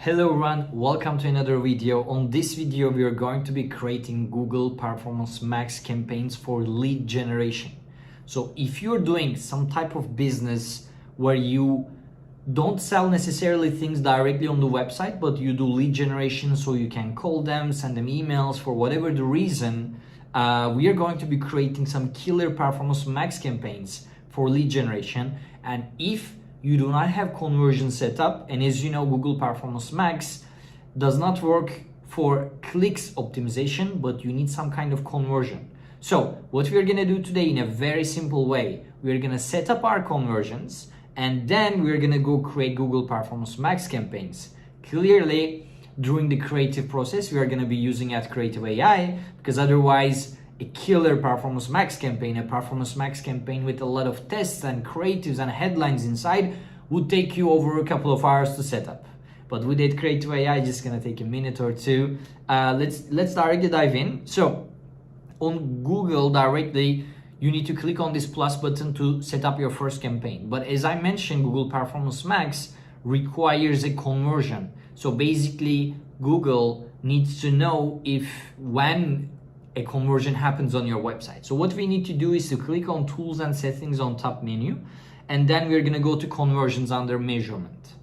Hello everyone, welcome to another video. On this video, we are going to be creating Google Performance Max campaigns for lead generation. So if you're doing some type of business where you don't sell necessarily things directly on the website, but you do lead generation so you can call them, send them emails for whatever the reason, we are going to be creating some killer Performance Max campaigns for lead generation. And if you do not have conversion set up, and as you know, Google Performance Max does not work for clicks optimization, but you need some kind of conversion. So what we're gonna do today in a very simple way, we're gonna set up our conversions and then we're gonna go create Google Performance Max campaigns. Clearly, during the creative process, we are gonna be using adcreative AI because otherwise a killer Performance Max campaign, a Performance Max campaign with a lot of tests and creatives and headlines inside would take you over a couple of hours to set up. But with adcreative AI, it's just gonna take a minute or two. Let's directly dive in. So on Google directly, you need to click on this plus button to set up your first campaign. But as I mentioned, Google Performance Max requires a conversion. So basically, Google needs to know when a conversion happens on your website. So what we need to do is to click on tools and settings on top menu, and then we're gonna go to conversions under measurement.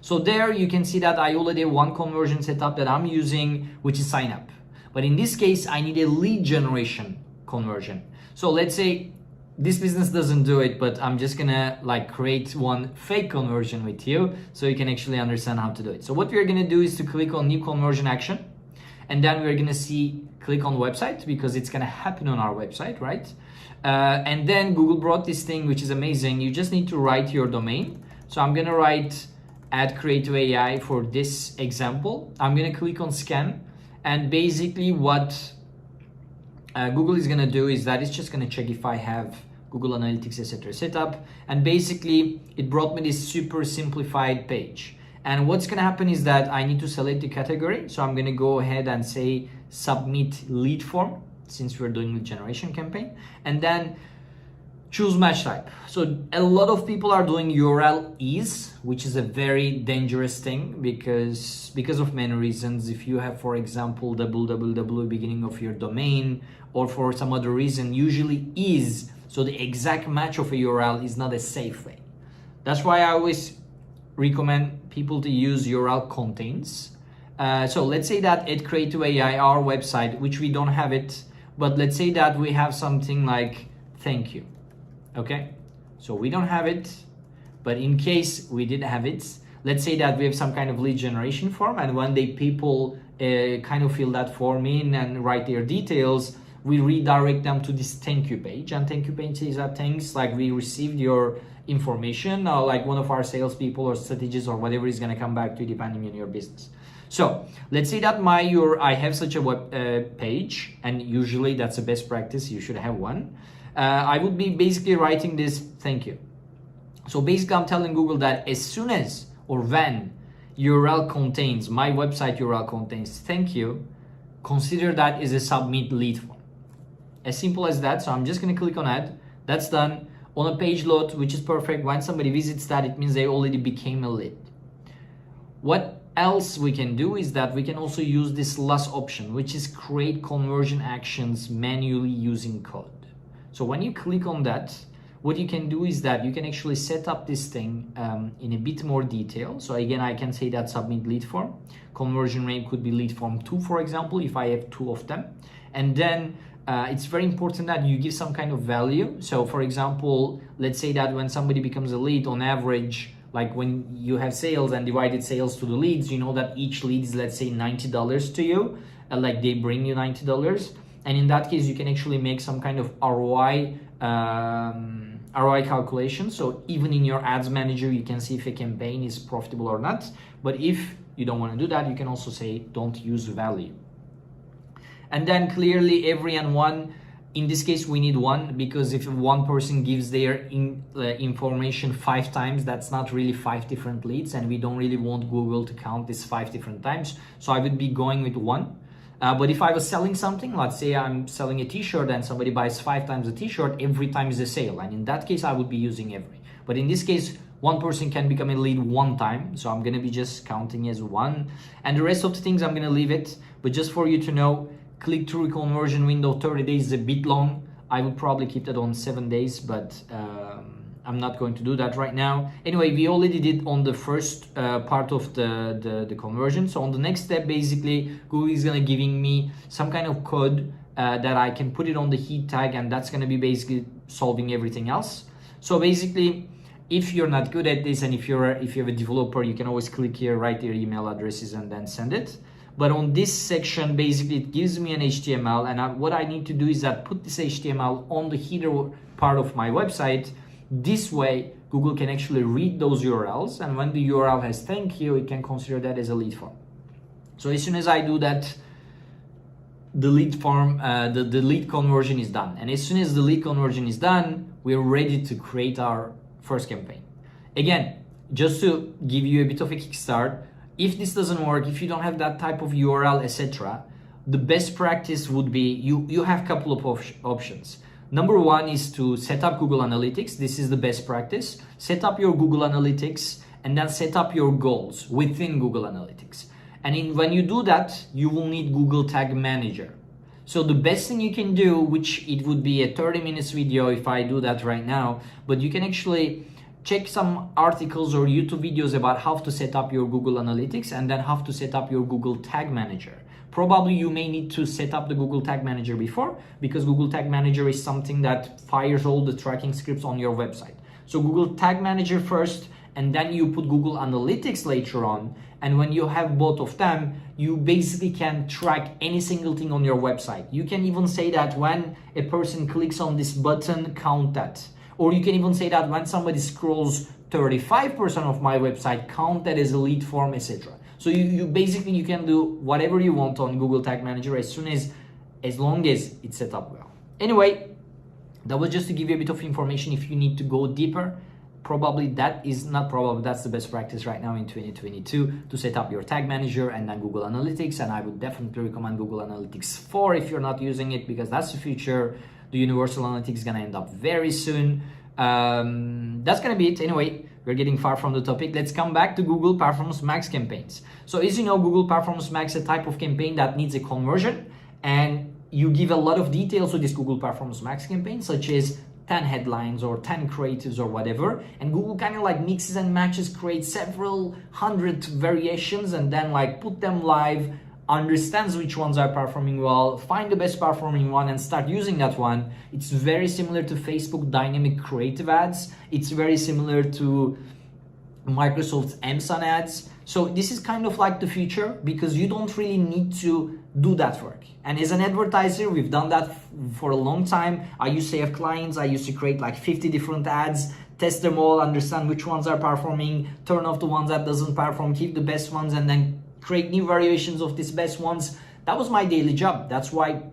So there you can see that I already have one conversion set up that I'm using, which is sign up. But in this case, I need a lead generation conversion. So let's say this business doesn't do it, but I'm just gonna create one fake conversion with you so you can actually understand how to do it. So what we're gonna do is to click on new conversion action, and then we're gonna click on website because it's gonna happen on our website, right? And then Google brought this thing, which is amazing. You just need to write your domain. So I'm gonna write adcreative AI for this example. I'm gonna click on scan, and basically what Google is gonna do is that it's just gonna check if I have Google Analytics, etc. set up. And basically it brought me this super simplified page. And what's gonna happen is that I need to select the category. So I'm gonna go ahead and say submit lead form, since we're doing the generation campaign, and then choose match type. So a lot of people are doing URL is, which is a very dangerous thing because of many reasons. If you have, for example, www beginning of your domain, or for some other reason, usually is, so the exact match of a URL is not a safe way. That's why I always recommend people to use URL contains. So let's say that adcreative AI, our website, which we don't have it, but let's say that we have something like thank you. Okay, so we don't have it, but in case we did have it, let's say that we have some kind of lead generation form, and when people kind of fill that form in and write their details, we redirect them to this thank you page. And thank you page is that thanks, like we received your information, or like one of our salespeople or strategists or whatever is going to come back to you depending on your business. So let's say that I have such a web page, and usually that's the best practice. You should have one. I would be basically writing this thank you. So basically I'm telling Google that as soon as or when URL contains, my website URL contains thank you, consider that as a submit lead form. As simple as that. So I'm just going to click on add. That's done. On a page load, which is perfect. When somebody visits that, it means they already became a lead. What else we can do is that we can also use this last option, which is create conversion actions manually using code. So when you click on that, what you can do is that you can actually set up this thing in a bit more detail. So again, I can say that submit lead form. Conversion rate could be lead form 2, for example, if I have 2 of them. And then it's very important that you give some kind of value. So for example, let's say that when somebody becomes a lead, on average, like when you have sales and divided sales to the leads, you know that each lead is, let's say, $90 to you, like they bring you $90. And in that case, you can actually make some kind of ROI calculation. So even in your ads manager, you can see if a campaign is profitable or not. But if you don't want to do that, you can also say don't use value. And then clearly every and one, in this case we need one, because if one person gives their information 5 times, that's not really 5 different leads, and we don't really want Google to count this 5 different times. So I would be going with 1. But if I was selling something, let's say I'm selling a t-shirt and somebody buys 5 times a t-shirt, every time is a sale. And in that case, I would be using every. But in this case, One person can become a lead one time, so I'm gonna be just counting as one, and the rest of the things I'm gonna leave it. But just for you to know, click-through conversion window 30 days is a bit long. I would probably keep that on 7 days, but I'm not going to do that right now. Anyway, we already did on the first part of the conversion. So on the next step, basically, Google is gonna giving me some kind of code that I can put it on the heat tag, and that's gonna be basically solving everything else. So basically, if you're not good at this, and if you have a developer, you can always click here, write your email addresses, and then send it. But on this section, basically, it gives me an HTML, and what I need to do is that put this HTML on the header part of my website. This way, Google can actually read those URLs, and when the URL has thank you, it can consider that as a lead form. So as soon as I do that, the lead form, the lead conversion is done. And as soon as the lead conversion is done, we're ready to create our first campaign. Again, just to give you a bit of a kickstart, if this doesn't work, if you don't have that type of URL, etc., the best practice would be you have a couple of options. Number one is to set up Google Analytics. This is the best practice. Set up your Google Analytics and then set up your goals within Google Analytics. And when you do that, you will need Google Tag Manager. So the best thing you can do, which it would be a 30 minutes video if I do that right now, but you can actually check some articles or YouTube videos about how to set up your Google Analytics and then how to set up your Google Tag Manager. Probably you may need to set up the Google Tag Manager before, because Google Tag Manager is something that fires all the tracking scripts on your website. So Google Tag Manager first, and then you put Google Analytics later on. And when you have both of them, you basically can track any single thing on your website. You can even say that when a person clicks on this button, count that. Or you can even say that when somebody scrolls 35% of my website, count that as a lead form, etc. So you basically, you can do whatever you want on Google Tag Manager as long as it's set up well. Anyway, that was just to give you a bit of information. If you need to go deeper, that's the best practice right now in 2022 to set up your Tag Manager and then Google Analytics. And I would definitely recommend Google Analytics 4 if you're not using it, because that's the future. The Universal Analytics is gonna end up very soon. That's gonna be it. Anyway, we're getting far from the topic. Let's come back to Google Performance Max campaigns. So as you know, Google Performance Max is a type of campaign that needs a conversion, and you give a lot of details to this Google Performance Max campaign, such as 10 headlines or 10 creatives or whatever, and Google kind of like mixes and matches, creates several hundred variations, and then like put them live, understands which ones are performing well, find the best performing one and start using that one. It's very similar to Facebook dynamic creative ads. It's very similar to Microsoft's Amazon ads. So this is kind of like the future, because you don't really need to do that work. And as an advertiser, we've done that for a long time. I used to have clients, I used to create like 50 different ads, test them all, understand which ones are performing, turn off the ones that doesn't perform, keep the best ones, and then create new variations of these best ones. That was my daily job. That's why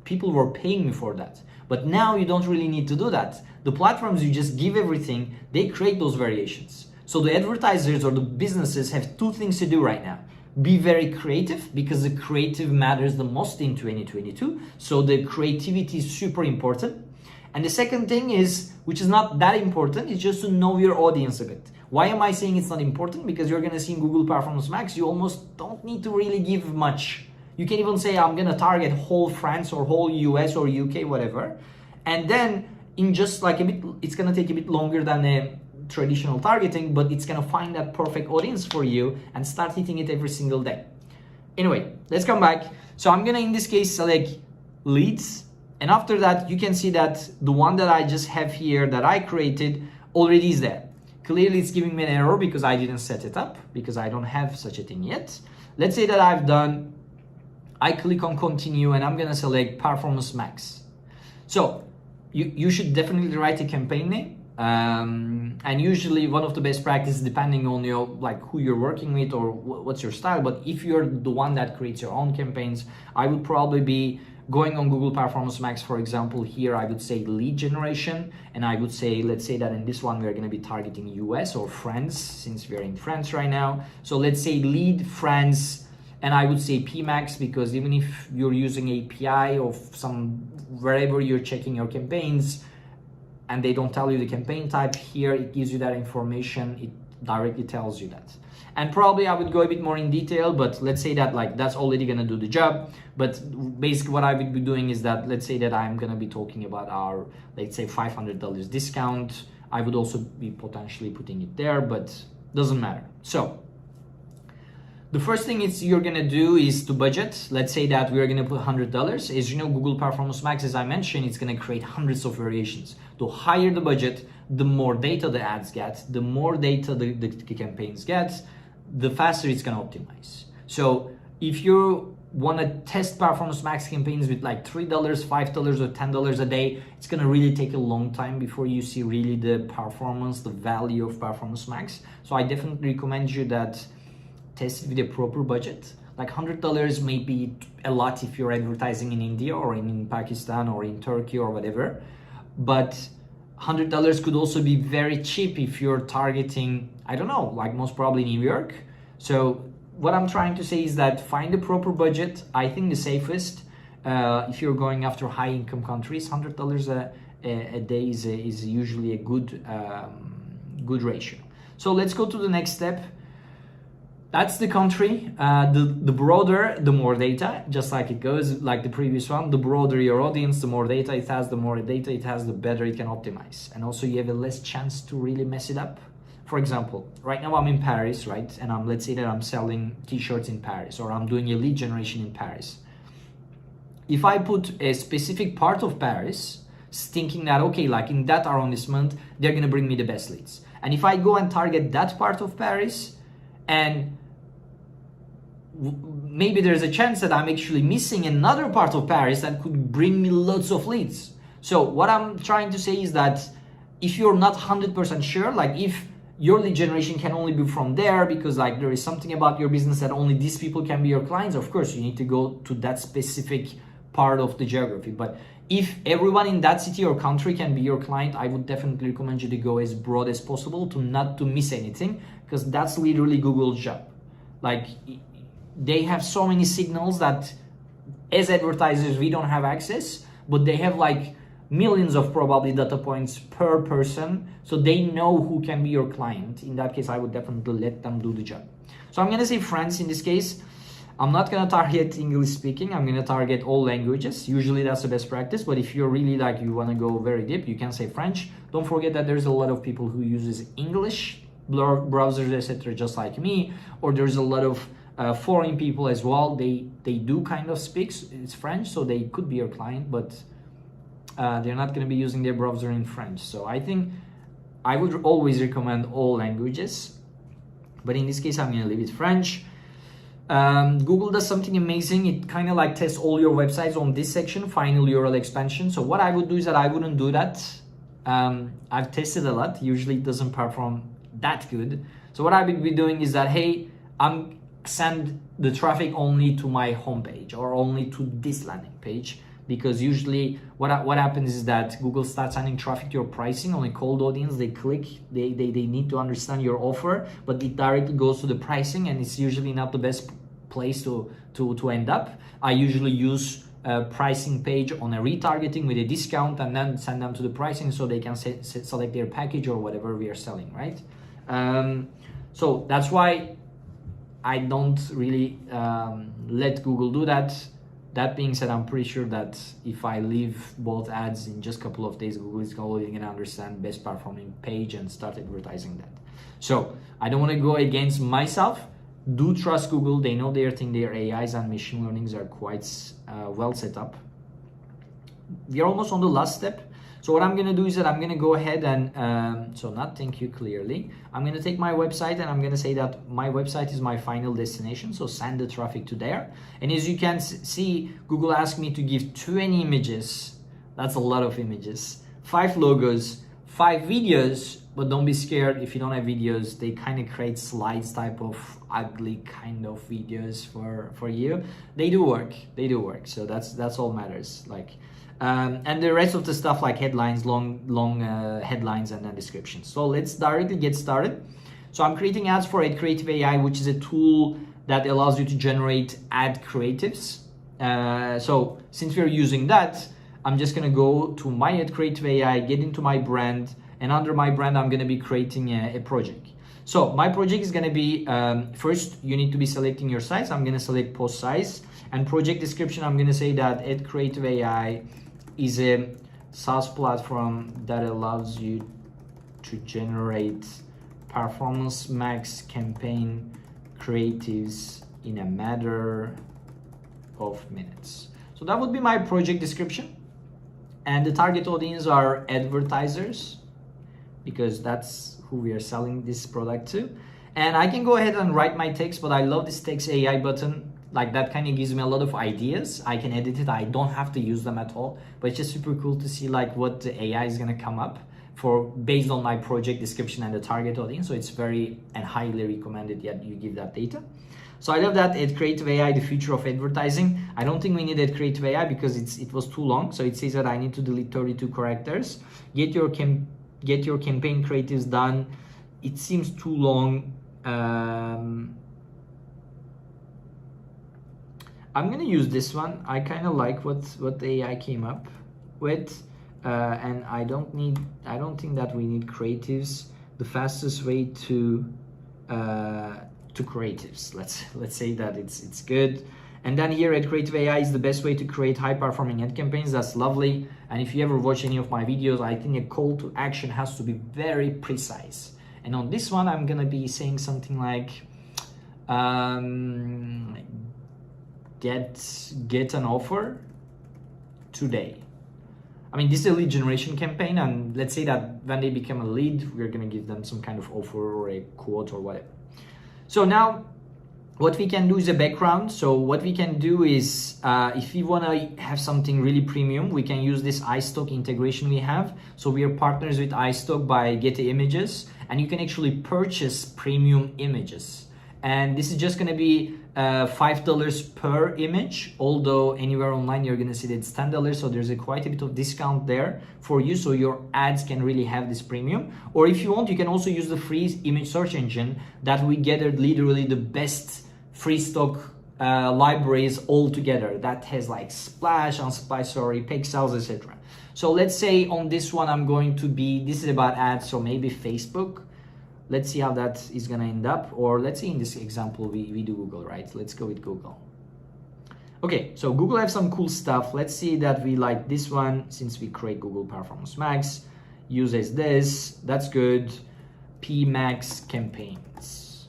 people were paying me for that. But now you don't really need to do that. The platforms, you just give everything, they create those variations. So the advertisers or the businesses have two things to do right now. Be very creative, because the creative matters the most in 2022. So the creativity is super important. And the second thing is, which is not that important, is just to know your audience a bit. Why am I saying it's not important? Because you're gonna see in Google Performance Max, you almost don't need to really give much. You can even say, I'm gonna target whole France or whole US or UK, whatever. And then in just like a bit, it's gonna take a bit longer than a traditional targeting, but it's gonna find that perfect audience for you and start hitting it every single day. Anyway, let's come back. So I'm gonna, in this case, select leads. And after that, you can see that the one that I just have here that I created already is there. Clearly, it's giving me an error because I didn't set it up, because I don't have such a thing yet. Let's say that I click on continue, and I'm gonna select Performance Max. So you should definitely write a campaign name. And usually one of the best practices, depending on your like who you're working with or what's your style, but if you're the one that creates your own campaigns, I would probably be going on Google Performance Max. For example, here I would say lead generation, and I would say, let's say that in this one we're going to be targeting US or France, since we're in France right now. So let's say lead France, and I would say PMax, because even if you're using API of some wherever you're checking your campaigns, and they don't tell you the campaign type. Here it gives you that information, it directly tells you that. And probably I would go a bit more in detail, but let's say that like that's already gonna do the job. But basically what I would be doing is that, let's say that I'm gonna be talking about our, let's say $500 discount. I would also be potentially putting it there, but doesn't matter. So the first thing you're gonna do is to budget. Let's say that we're gonna put $100. As you know, Google Performance Max, as I mentioned, it's gonna create hundreds of variations. The higher the budget, the more data the ads get, the more data the campaigns get, the faster it's gonna optimize. So if you wanna test Performance Max campaigns with like $3, $5, or $10 a day, it's gonna really take a long time before you see really the performance, the value of Performance Max. So I definitely recommend you that test it with a proper budget. Like $100 may be a lot if you're advertising in India or in Pakistan or in Turkey or whatever, but $100 could also be very cheap if you're targeting, I don't know, like most probably New York. So what I'm trying to say is that find a proper budget. I think the safest, if you're going after high income countries, $100 a day is usually a good ratio. So let's go to the next step. That's the country. The broader, the more data, just like it goes, like the previous one. The broader your audience, the more data it has, the more data it has, the better it can optimize. And also you have a less chance to really mess it up. For example, right now I'm in Paris, right? And let's say that I'm selling t-shirts in Paris, or I'm doing a lead generation in Paris. If I put a specific part of Paris, thinking that, okay, like in that arrondissement, they're gonna bring me the best leads. And if I go and target that part of Paris, and maybe there's a chance that I'm actually missing another part of Paris that could bring me lots of leads. So what I'm trying to say is that if you're not 100% sure, like if your lead generation can only be from there because like there is something about your business that only these people can be your clients, of course you need to go to that specific part of the geography. But if everyone in that city or country can be your client, I would definitely recommend you to go as broad as possible to not to miss anything, because that's literally Google's job. Like they have so many signals that as advertisers we don't have access, but they have like millions of probably data points per person, so they know who can be your client. In that case, I would definitely let them do the job. So I'm gonna say France in this case. I'm not gonna target English speaking, I'm gonna target all languages. Usually that's the best practice, but if you're really like you wanna go very deep, you can say French. Don't forget that there's a lot of people who uses English browsers, etc., just like me, or there's a lot of foreign people as well. They do kind of speak it's French, so they could be your client, but they're not going to be using their browser in French. So I think I would always recommend all languages, but in this case I'm going to leave it French. Google does something amazing. It kind of like tests all your websites on this section, final URL expansion. So what I would do is that I wouldn't do that. I've tested a lot. Usually it doesn't perform that good. So what I would be doing is that, hey, I'm send the traffic only to my homepage or only to this landing page, because usually what happens is that Google starts sending traffic to your pricing on a cold audience. They click, they need to understand your offer, but it directly goes to the pricing, and it's usually not the best place to end up. I usually use a pricing page on a retargeting with a discount and then send them to the pricing so they can select their package or whatever we are selling, right? So that's why I don't really let Google do that. That being said, I'm pretty sure that if I leave both ads in just a couple of days, Google is already going to understand best performing page and start advertising that. So I don't want to go against myself. Do trust Google. They know their thing. Their AIs and machine learnings are quite well set up. We are almost on the last step. So what I'm going to do is that I'm going to go ahead and, so not thank you clearly, I'm going to take my website and I'm going to say that my website is my final destination. So send the traffic to there. And as you can see, Google asked me to give 20 images. That's a lot of images. 5 logos, 5 videos, but don't be scared if you don't have videos. They kind of create slides type of ugly kind of videos for you. They do work. They do work. So that's all matters. Like, and the rest of the stuff like headlines, long headlines and then descriptions. So let's directly get started. So I'm creating ads for adcreative AI, which is a tool that allows you to generate ad creatives. So since we're using that, I'm just gonna go to my adcreative AI, get into my brand, and under my brand, I'm gonna be creating a project. So my project is gonna be, first you need to be selecting your size. I'm gonna select post size, and project description, I'm gonna say that adcreative AI is a SaaS platform that allows you to generate performance max campaign creatives in a matter of minutes. So that would be my project description. And the target audience are advertisers, because that's who we are selling this product to. And I can go ahead and write my text, but I love this text AI button. Like, that kind of gives me a lot of ideas. I can edit it. I don't have to use them at all, but it's just super cool to see like what the AI is gonna come up for based on my project description and the target audience. So it's very and highly recommended that you give that data. So I love that adcreative AI, the future of advertising. I don't think we need adcreative AI because it was too long. So it says that I need to delete 32 characters. Get your campaign creatives done. It seems too long. I'm gonna use this one. I kind of like what the AI came up with, and I don't think that we need creatives. The fastest way to creatives. Let's say that it's good. And then here at Creative AI is the best way to create high performing ad campaigns. That's lovely. And if you ever watch any of my videos, I think a call to action has to be very precise. And on this one, I'm gonna be saying something like, get an offer today. I mean, this is a lead generation campaign, and let's say that when they become a lead, we're gonna give them some kind of offer or a quote or whatever. So now what we can do is a background. So what we can do is, if we want to have something really premium, we can use this iStock integration we have. So we are partners with iStock by Getty Images, and you can actually purchase premium images. And this is just going to be $5 per image, although anywhere online you're going to see that it's $10. So there's quite a bit of discount there for you, so your ads can really have this premium. Or if you want, you can also use the free image search engine that we gathered literally the best free stock libraries all together that has like Splash, Unsplash, sorry, Pixels, etc. So let's say on this one I'm going to be, this is about ads, so maybe Facebook. Let's see how that is gonna end up. Or let's say in this example we do Google, right? Let's go with Google. Okay, so Google have some cool stuff. Let's see that we like this one, since we create Google Performance Max, uses this, that's good. P-Max campaigns.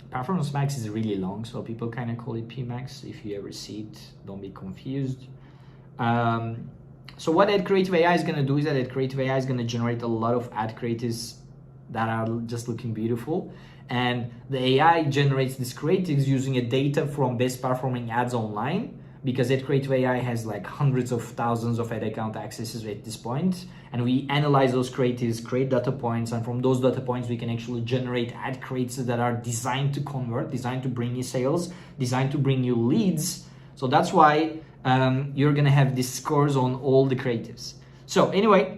Performance Max is really long, so people kind of call it P-Max. If you ever see it, don't be confused. So what adcreative AI is gonna do is that adcreative AI is gonna generate a lot of ad creatives that are just looking beautiful, and the AI generates these creatives using a data from best performing ads online, because adcreative AI has like hundreds of thousands of ad account accesses at this point, and we analyze those creatives, create data points, and from those data points we can actually generate ad creatives that are designed to convert, designed to bring you sales, designed to bring you leads. So that's why you're gonna have these scores on all the creatives. So anyway,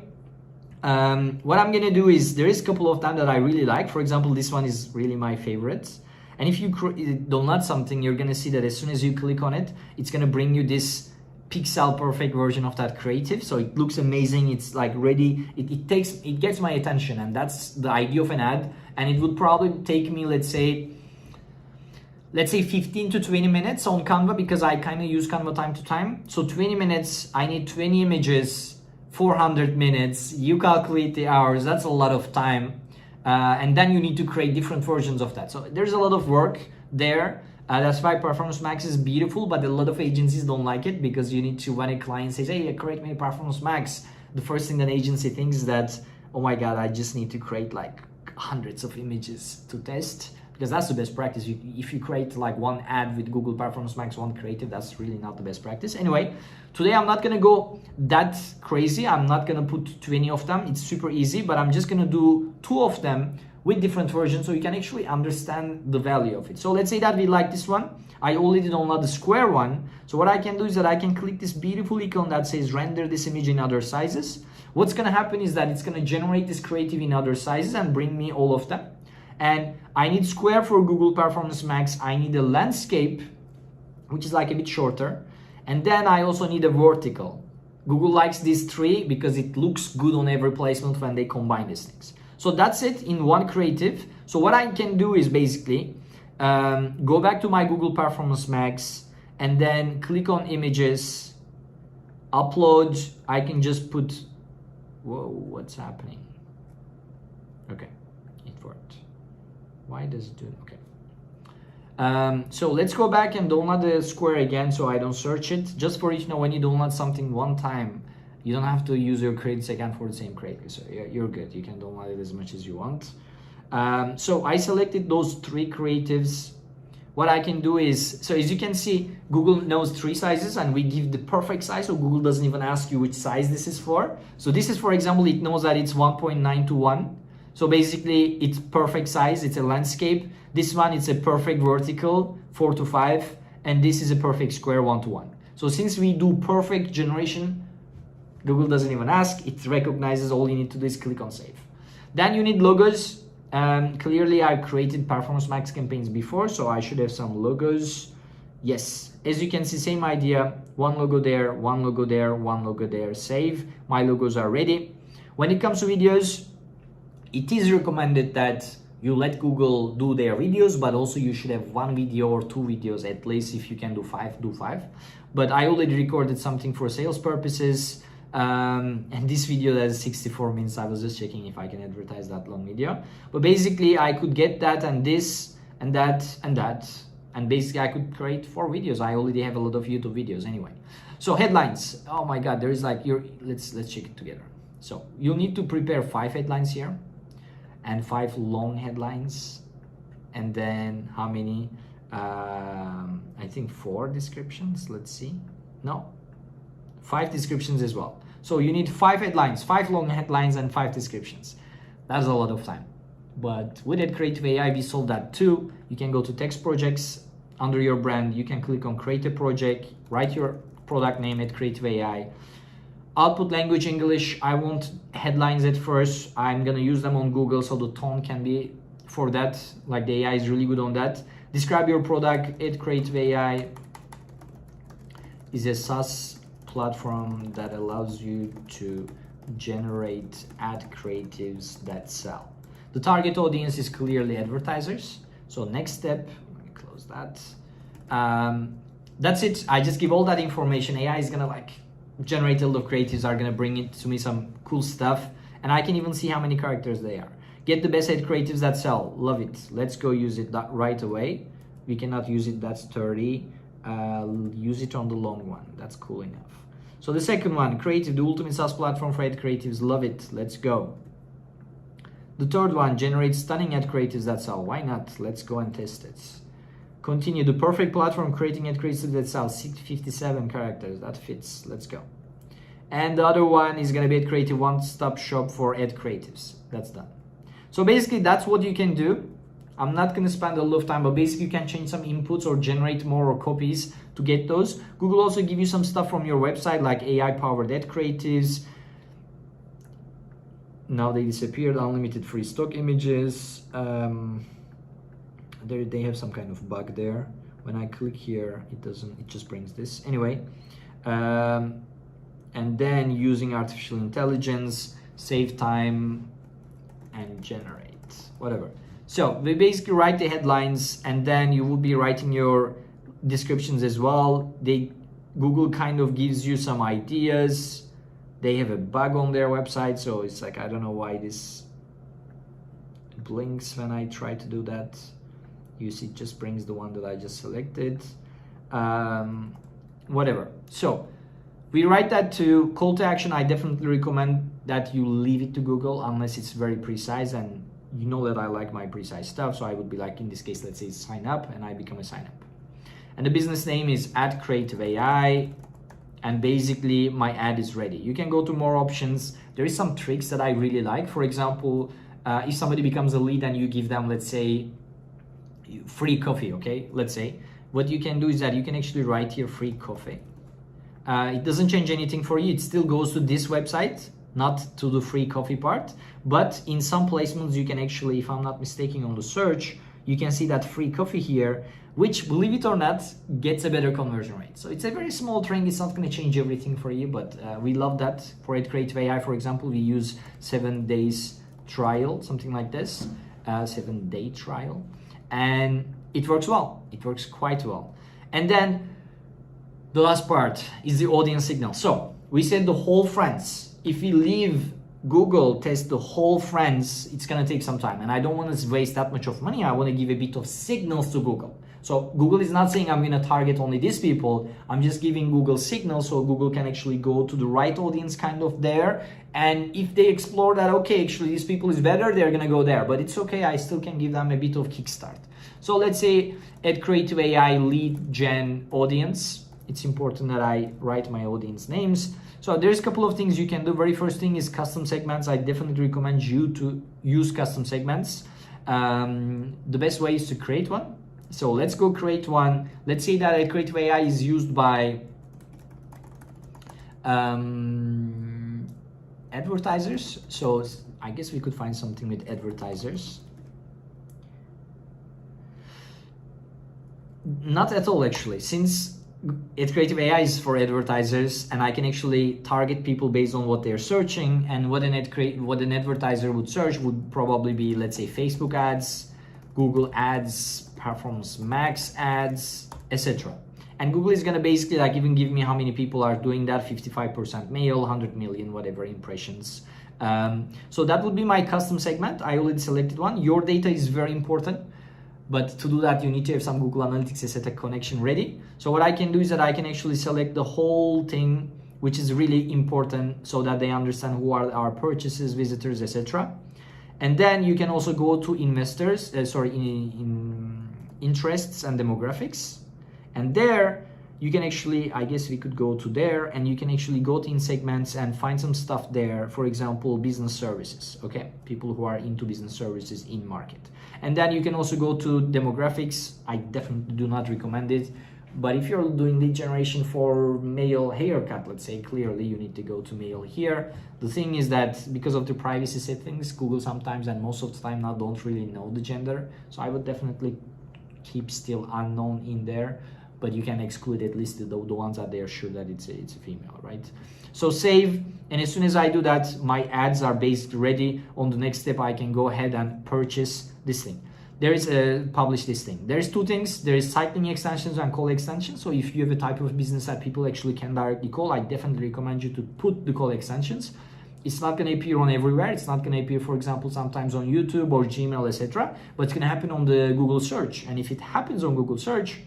what I'm gonna do is, there is a couple of them that I really like. For example, this one is really my favorite. And if you download something, you're gonna see that as soon as you click on it, it's gonna bring you this pixel perfect version of that creative. So it looks amazing. It's like ready. It gets my attention, and that's the idea of an ad. And it would probably take me, let's say 15 to 20 minutes on Canva, because I kind of use Canva time to time. So 20 minutes, I need 20 images. 400 minutes, you calculate the hours, that's a lot of time. And then you need to create different versions of that. So there's a lot of work there. That's why Performance Max is beautiful, but a lot of agencies don't like it, because you need to, when a client says, hey, create me Performance Max, the first thing that agency thinks is that, oh my God, I just need to create like hundreds of images to test. Because that's the best practice. If you create like one ad with Google Performance Max, one creative, that's really not the best practice. Anyway, today I'm not gonna go that crazy. I'm not gonna put 20 of them. It's super easy, but I'm just gonna do 2 of them with different versions so you can actually understand the value of it. So let's say that we like this one. I already download the square one. So what I can do is that I can click this beautiful icon that says render this image in other sizes. What's gonna happen is that it's gonna generate this creative in other sizes and bring me all of them. And I need square for Google Performance Max. I need a landscape, which is like a bit shorter. And then I also need a vertical. Google likes these three because it looks good on every placement when they combine these things. So that's it in one creative. So what I can do is basically go back to my Google Performance Max and then click on images, upload. I can just put, whoa, what's happening? Okay, it worked. Why does it do it? Okay. So let's go back and download the square again so I don't search it. Just for you to know, when you download something one time, you don't have to use your creatives again for the same creative. So you're good. You can download it as much as you want. So I selected those three creatives. What I can do is, so as you can see, Google knows three sizes and we give the perfect size. So Google doesn't even ask you which size this is for. So this is, for example, it knows that it's 1.9 to 1. So basically it's perfect size. It's a landscape. This one, it's a perfect vertical, 4 to 5. And this is a perfect square, 1 to 1. So since we do perfect generation, Google doesn't even ask. It recognizes. All you need to do is click on save. Then you need logos. Clearly I've created Performance Max campaigns before, so I should have some logos. Yes, as you can see, same idea. One logo there, one logo there, one logo there, save. My logos are ready. When it comes to videos, it is recommended that you let Google do their videos, but also you should have one video or two videos at least. If you can do five. But I already recorded something for sales purposes. And this video that is 64 minutes, I was just checking if I can advertise that long video. But basically I could get that and this and that and that. And basically I could create 4 videos. I already have a lot of YouTube videos anyway. So headlines. Oh my God, there is like let's check it together. So you'll need to prepare 5 headlines here and 5 long headlines. And then how many? I think 4 descriptions. Let's see. No, 5 descriptions as well. So you need 5 headlines, 5 long headlines and 5 descriptions. That's a lot of time. But with adcreative AI, we solved that too. You can go to text projects under your brand. You can click on create a project, write your product name at adcreative AI. Output language English. I want headlines at first. I'm gonna use them on Google, so the tone can be for that. Like the AI is really good on that. Describe your product. Adcreative AI is a SaaS platform that allows you to generate ad creatives that sell. The target audience is clearly advertisers. So next step, let me close that. That's it. I just give all that information. AI is gonna like generate a lot of creatives, are gonna bring it to me some cool stuff, and I can even see how many characters they are. Get the best ad creatives that sell. Love it. Let's go use it right away. We cannot use it. That's 30. Use it on the long one. That's cool enough. So the second one, creative, the ultimate SaaS platform for ad creatives. Love it. Let's go. The third one, generate stunning ad creatives that sell. Why not? Let's go and test it. Continue, the perfect platform creating ad creatives that sell. 57 characters. That fits. Let's go. And the other one is going to be ad creative, one-stop shop for ad creatives. That's done. So basically that's what you can do. I'm not going to spend a lot of time, but basically you can change some inputs or generate more or copies to get those. Google also give you some stuff from your website like AI-powered ad creatives. Now they disappeared. Unlimited free stock images. They have some kind of bug there. When I click here, it doesn't. It just brings this anyway. And then using artificial intelligence, save time, and generate whatever. So we basically write the headlines, and then you will be writing your descriptions as well. Google kind of gives you some ideas. They have a bug on their website, so it's like, I don't know why this blinks when I try to do that. You see, it just brings the one that I just selected. Whatever. So we write that to call to action. I definitely recommend that you leave it to Google unless it's very precise, and you know that I like my precise stuff. So I would be like, in this case, let's say sign up, and I become a sign up. And the business name is adcreative AI. And basically my ad is ready. You can go to more options. There is some tricks that I really like. For example, if somebody becomes a lead and you give them, let's say, free coffee, okay? Let's say, what you can do is that you can actually write here free coffee. It doesn't change anything for you. It still goes to this website, not to the free coffee part. But in some placements, you can actually, if I'm not mistaken, on the search, you can see that free coffee here. which, believe it or not, gets a better conversion rate. So it's a very small thing. It's not going to change everything for you, but we love that. For adcreative AI, for example, we use 7 days trial, something like this, 7-day trial, and it works well. It works quite well. And then the last part is the audience signal. So we said the whole friends. If we leave Google test the whole friends, it's gonna take some time, and I don't want to waste that much of money. I want to give a bit of signals to Google. So Google is not saying I'm gonna target only these people. I'm just giving Google signals so Google can actually go to the right audience kind of there. And if they explore that, okay, actually these people is better, they're gonna go there. But it's okay, I still can give them a bit of kickstart. So let's say adcreative AI lead gen audience. It's important that I write my audience names. So there's a couple of things you can do. Very first thing is custom segments. I definitely recommend you to use custom segments. The best way is to create one. So let's go create one. Let's say that adcreative AI is used by advertisers. So I guess we could find something with advertisers. Not at all, actually, since adcreative AI is for advertisers, and I can actually target people based on what they're searching, and what an advertiser would search would probably be, let's say, Facebook ads, Google ads, Performance Max ads, etc. And Google is gonna basically like even give me how many people are doing that, 55% male, 100 million, whatever impressions. So that would be my custom segment. I already selected one. Your data is very important. But to do that, you need to have some Google Analytics etc. connection ready. So what I can do is that I can actually select the whole thing, which is really important so that they understand who are our purchases, visitors, etc. And then you can also go to investors, interests and demographics. And there you can actually, I guess we could go to there, and you can actually go to in segments and find some stuff there. For example, business services, okay? People who are into business services in market. And then you can also go to demographics. I definitely do not recommend it. But if you're doing lead generation for male haircut, let's say, clearly you need to go to male here. The thing is that because of the privacy settings, Google sometimes and most of the time now don't really know the gender. So I would definitely keep still unknown in there, but you can exclude at least the ones that they are sure that it's a female, right? So save, and as soon as I do that, my ads are basically ready. On the next step, I can go ahead and purchase this thing. There is a publish this thing. There's two things. There is cycling extensions and call extensions. So if you have a type of business that people actually can directly call, I definitely recommend you to put the call extensions. It's not going to appear on everywhere. It's not going to appear, for example, sometimes on YouTube or Gmail, etc. But it's going to happen on the Google search. And if it happens on Google search,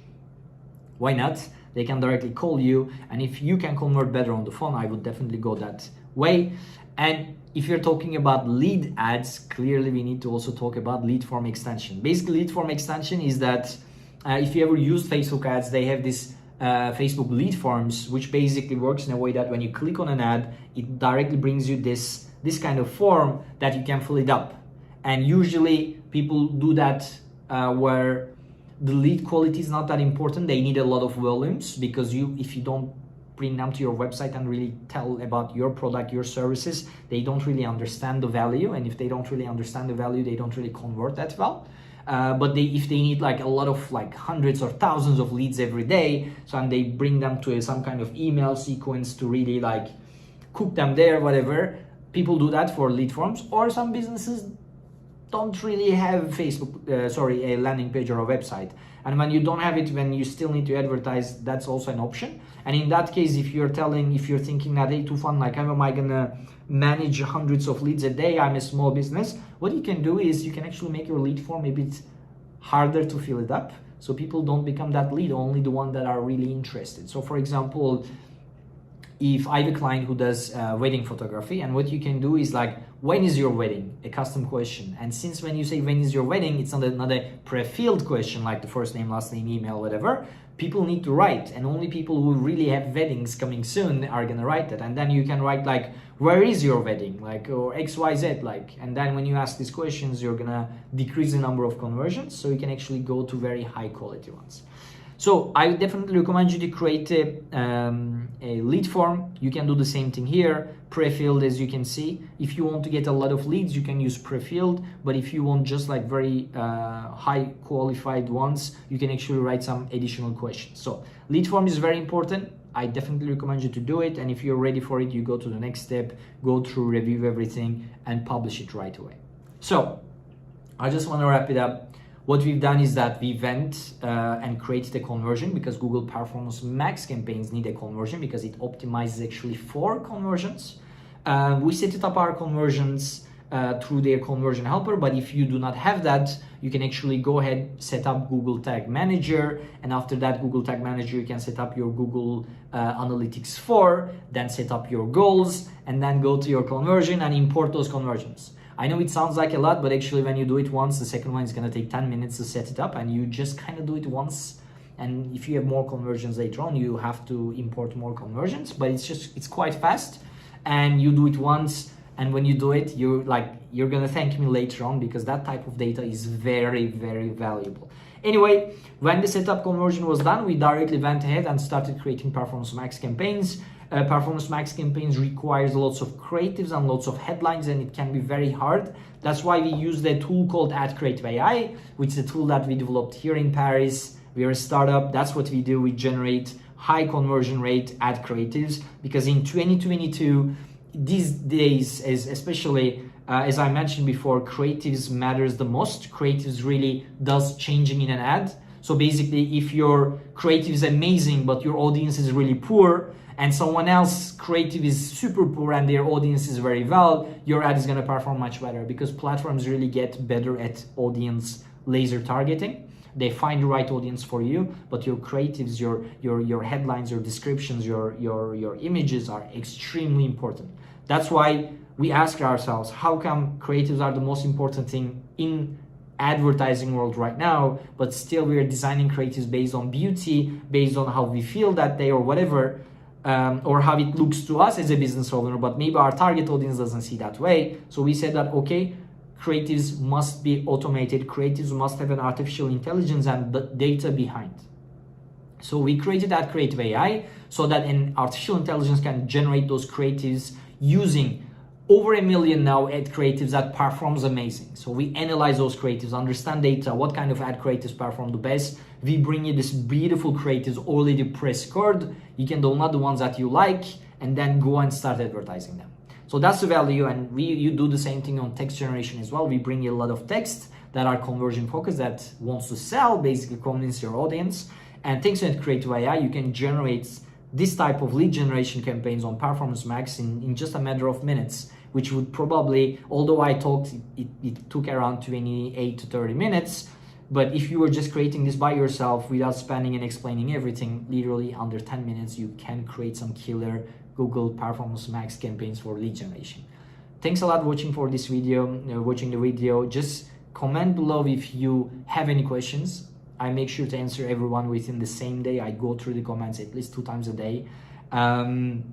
why not? They can directly call you. And if you can convert better on the phone, I would definitely go that way. And if you're talking about lead ads, clearly we need to also talk about lead form extension. Basically, lead form extension is that if you ever use Facebook ads, they have this Facebook lead forms, which basically works in a way that when you click on an ad, it directly brings you this kind of form that you can fill it up. And usually people do that where the lead quality is not that important. They need a lot of volumes, because if you don't bring them to your website and really tell about your product, your services, they don't really understand the value. And if they don't really understand the value, they don't really convert that well. But if they need like a lot of like hundreds or thousands of leads every day, so and they bring them to some kind of email sequence to really like cook them there, whatever, people do that for lead forms. Or some businesses don't really have Facebook, a landing page or a website. And when you don't have it, when you still need to advertise, that's also an option. And in that case, if you're thinking that, hey, Tufan, like, how am I gonna manage hundreds of leads a day? I'm a small business. What you can do is you can actually make your lead form a bit harder to fill it up, so people don't become that lead, only the one that are really interested. So for example, if I have a client who does wedding photography, and what you can do is like, when is your wedding? A custom question. And since when you say when is your wedding, it's not a pre-filled question like the first name, last name, email, whatever. People need to write, and only people who really have weddings coming soon are gonna write that. And then you can write like, where is your wedding? Like, or XYZ, like, and then when you ask these questions, you're gonna decrease the number of conversions, so you can actually go to very high quality ones. So I definitely recommend you to create a lead form. You can do the same thing here, pre-filled, as you can see. If you want to get a lot of leads, you can use pre-filled, but if you want just like very high qualified ones, you can actually write some additional questions. So lead form is very important. I definitely recommend you to do it, and if you're ready for it, you go to the next step, go through, review everything, and publish it right away. So I just want to wrap it up. What we've done is that we went and created a conversion, because Google Performance Max campaigns need a conversion because it optimizes actually for conversions. We set it up our conversions through their conversion helper, but if you do not have that, you can actually go ahead, set up Google Tag Manager, and after that Google Tag Manager, you can set up your Google Analytics 4, then set up your goals, and then go to your conversion and import those conversions. I know it sounds like a lot, but actually when you do it once, the second one is going to take 10 minutes to set it up, and you just kind of do it once. And if you have more conversions later on, you have to import more conversions, but it's quite fast, and you do it once. And when you do it, you're going to thank me later on, because that type of data is very, very valuable. Anyway, when the setup conversion was done, we directly went ahead and started creating Performance Max campaigns. Performance Max campaigns requires lots of creatives and lots of headlines, and it can be very hard. That's why we use a tool called adcreative AI, which is a tool that we developed here in Paris. We are a startup. That's what we do. We generate high conversion rate ad creatives, because in 2022, these days, especially as I mentioned before, creatives matters the most. Creatives really does changing in an ad. So basically, if your creative is amazing but your audience is really poor, and someone else creative is super poor and their audience is very well, your ad is going to perform much better, because platforms really get better at audience laser targeting. They find the right audience for you, but your creatives, your headlines, your descriptions, your images are extremely important. That's why we ask ourselves, how come creatives are the most important thing in advertising world right now, but still we are designing creatives based on beauty, based on how we feel that day or whatever, or how it looks to us as a business owner, but maybe our target audience doesn't see that way. So we said that, okay, creatives must be automated, creatives must have an artificial intelligence and the data behind. So we created that adcreative AI so that an artificial intelligence can generate those creatives using over 1 million now ad creatives that performs amazing. So we analyze those creatives, understand data, what kind of ad creatives perform the best. We bring you this beautiful creatives already pre-scored. You can download the ones that you like and then go and start advertising them. So that's the value, and you do the same thing on text generation as well. We bring you a lot of text that are conversion focused, that wants to sell, basically convince your audience. And thanks to Creative AI, you can generate this type of lead generation campaigns on Performance Max in just a matter of minutes, which would probably, although I talked, it took around 28 to 30 minutes. But if you were just creating this by yourself without spending and explaining everything, literally under 10 minutes, you can create some killer Google Performance Max campaigns for lead generation. Thanks a lot for watching the video. Just comment below if you have any questions. I make sure to answer everyone within the same day. I go through the comments at least 2 times a day. And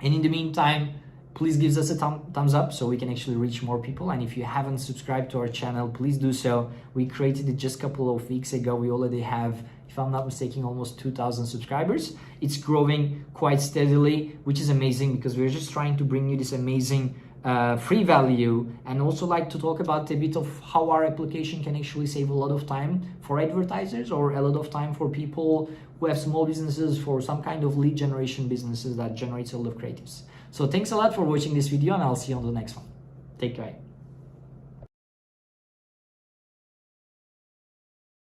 in the meantime, please give us a thumbs up so we can actually reach more people. And if you haven't subscribed to our channel, please do so. We created it just a couple of weeks ago. We already have, if I'm not mistaken, almost 2,000 subscribers. It's growing quite steadily, which is amazing, because we're just trying to bring you this amazing free value, and also like to talk about a bit of how our application can actually save a lot of time for advertisers, or a lot of time for people who have small businesses, for some kind of lead generation businesses that generates a lot of creatives. So thanks a lot for watching this video, and I'll see you on the next one. Take care.